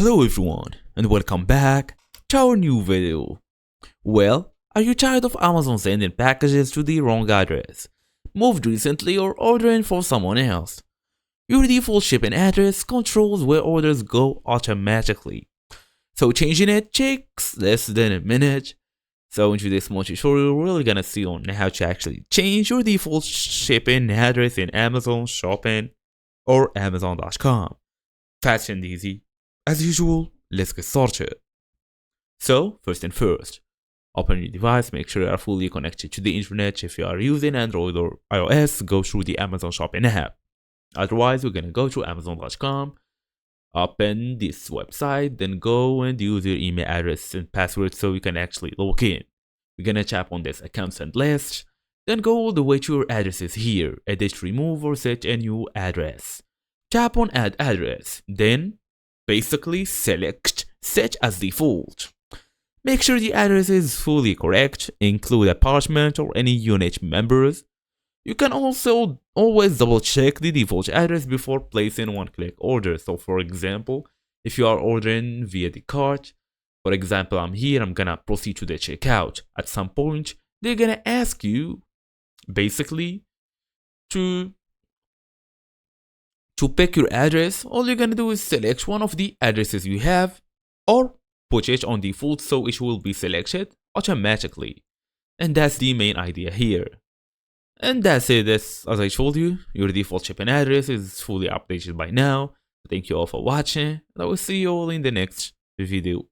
Hello everyone and welcome back to our new video. Well, are you tired of Amazon sending packages to the wrong address, moved recently or ordering for someone else? Your default shipping address controls where orders go automatically. So changing it takes less than a minute. So in today's small tutorial, we're really gonna see on how to actually change your default shipping address in Amazon Shopping or Amazon.com. Fast and easy. As usual, let's get started. So, first and first, open your device, make sure you are fully connected to the internet. If you are using Android or iOS, go through the Amazon Shopping app. Otherwise, we're gonna go to Amazon.com, open this website, then go and use your email address and password so you can actually log in. We're gonna tap on this accounts and list, then go all the way to your addresses here, edit, remove, or set a new address. Tap on add address, then basically select set as default. Make sure the address is fully correct, include apartment or any unit members. You can also always double check the default address before placing one-click order. So for example, if you are ordering via the cart, for example, I'm here, I'm gonna proceed to the checkout. At some point, they're gonna ask you basically to pick your address. All you're gonna do is select one of the addresses you have or put it on default so it will be selected automatically. And that's the main idea here. And that's it. As I told you, your default shipping address is fully updated by now. Thank you all for watching, and I will see you all in the next video.